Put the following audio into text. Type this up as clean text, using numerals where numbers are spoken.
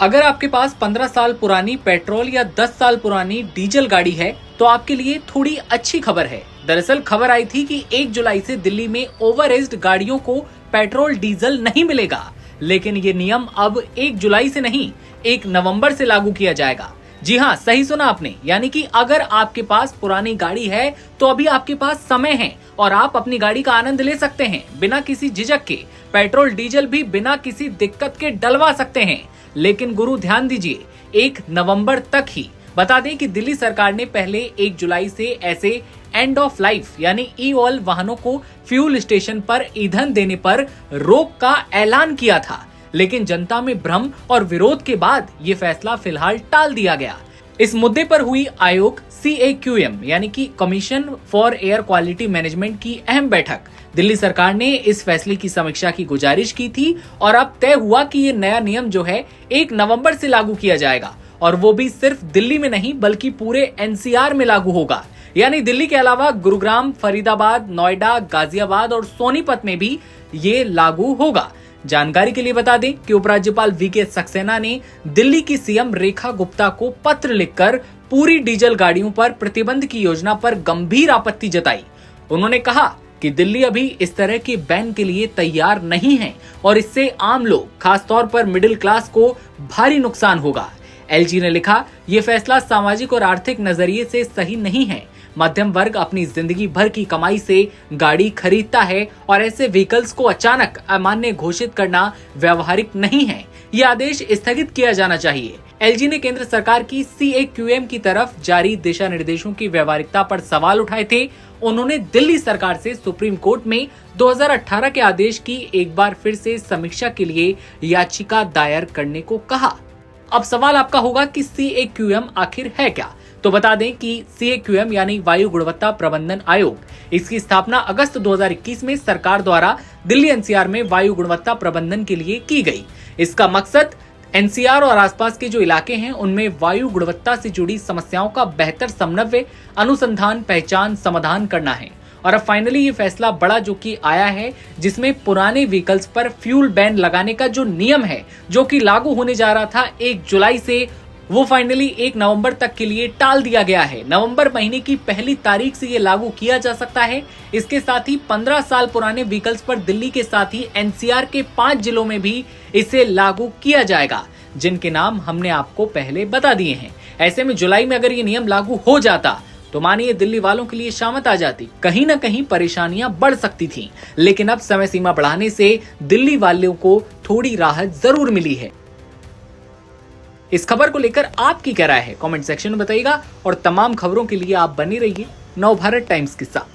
अगर आपके पास 15 साल पुरानी पेट्रोल या 10 साल पुरानी डीजल गाड़ी है तो आपके लिए थोड़ी अच्छी खबर है। दरअसल खबर आई थी कि 1 जुलाई से दिल्ली में ओवर एज्ड गाड़ियों को पेट्रोल डीजल नहीं मिलेगा, लेकिन ये नियम अब 1 जुलाई से नहीं 1 नवंबर से लागू किया जाएगा। जी हाँ, सही सुना आपने, यानी कि अगर आपके पास पुरानी गाड़ी है तो अभी आपके पास समय है और आप अपनी गाड़ी का आनंद ले सकते हैं बिना किसी झिझक के। पेट्रोल डीजल भी बिना किसी दिक्कत के डलवा सकते हैं। लेकिन गुरु ध्यान दीजिए, 1 नवंबर तक ही। बता दें कि दिल्ली सरकार ने पहले 1 जुलाई से ऐसे एंड ऑफ लाइफ यानी ई-ऑल वाहनों को फ्यूल स्टेशन पर ईंधन देने पर रोक का ऐलान किया था, लेकिन जनता में भ्रम और विरोध के बाद ये फैसला फिलहाल टाल दिया गया। इस मुद्दे पर हुई आयोग CAQM यानी कि commission for air quality management की अहम बैठक। दिल्ली सरकार ने इस फैसले की समीक्षा की गुजारिश की थी और अब तय हुआ कि ये नया नियम जो है 1 नवंबर से लागू किया जाएगा, और वो भी सिर्फ दिल्ली में नहीं बल्कि पूरे NCR में लागू होगा। यानी दिल्ली के अलावा गुरुग्राम, फरीदाबाद, नोएडा, गाजियाबाद और सोनीपत में भी ये लागू होगा। जानकारी के लिए बता दें कि उपराज्यपाल VK सक्सेना ने दिल्ली की CM रेखा गुप्ता को पत्र लिखकर पूरी डीजल गाड़ियों पर प्रतिबंध की योजना पर गंभीर आपत्ति जताई। उन्होंने कहा कि दिल्ली अभी इस तरह के बैन के लिए तैयार नहीं है और इससे आम लोग, खासतौर पर मिडिल क्लास को भारी नुकसान होगा। LG ने लिखा, ये फैसला सामाजिक और आर्थिक नजरिए से सही नहीं है। मध्यम वर्ग अपनी जिंदगी भर की कमाई से गाड़ी खरीदता है और ऐसे व्हीकल्स को अचानक अमान्य घोषित करना व्यवहारिक नहीं है। ये आदेश स्थगित किया जाना चाहिए। LG ने केंद्र सरकार की CAQM की तरफ जारी दिशा निर्देशों की व्यवहारिकता पर सवाल उठाए थे। उन्होंने दिल्ली सरकार से सुप्रीम कोर्ट में 2018 के आदेश की एक बार फिर से समीक्षा के लिए याचिका दायर करने को कहा। अब सवाल आपका होगा कि CAQM आखिर है क्या? तो बता दें कि CAQM यानी वायु गुणवत्ता प्रबंधन आयोग, इसकी स्थापना अगस्त 2021 में सरकार द्वारा दिल्ली NCR में वायु गुणवत्ता प्रबंधन के लिए की गई। इसका मकसद NCR और आसपास के जो इलाके हैं उनमें वायु गुणवत्ता से जुड़ी समस्याओं का बेहतर समन्वय, अनुसंधान, पहचान, समाधान करना है। और अब फाइनली ये फैसला बड़ा जो कि आया है, जिसमें पुराने व्हीकल्स पर फ्यूल बैन लगाने का जो नियम है जो कि लागू होने जा रहा था 1 जुलाई से, वो फाइनली 1 नवंबर तक के लिए टाल दिया गया है। नवंबर महीने की पहली तारीख से ये लागू किया जा सकता है। इसके साथ ही 15 साल पुराने व्हीकल्स पर दिल्ली के साथ ही NCR के 5 जिलों में भी इसे लागू किया जाएगा, जिनके नाम हमने आपको पहले बता दिए हैं। ऐसे में जुलाई में अगर ये नियम लागू हो जाता तो मानिए दिल्ली वालों के लिए शामत आ जाती। कहीं ना कहीं परेशानियां बढ़ सकती थी, लेकिन अब समय सीमा बढ़ाने से दिल्ली वालों को थोड़ी राहत जरूर मिली है। इस खबर को लेकर आपकी क्या राय है, कमेंट सेक्शन में बताइएगा और तमाम खबरों के लिए आप बने रहिए नवभारत टाइम्स के साथ।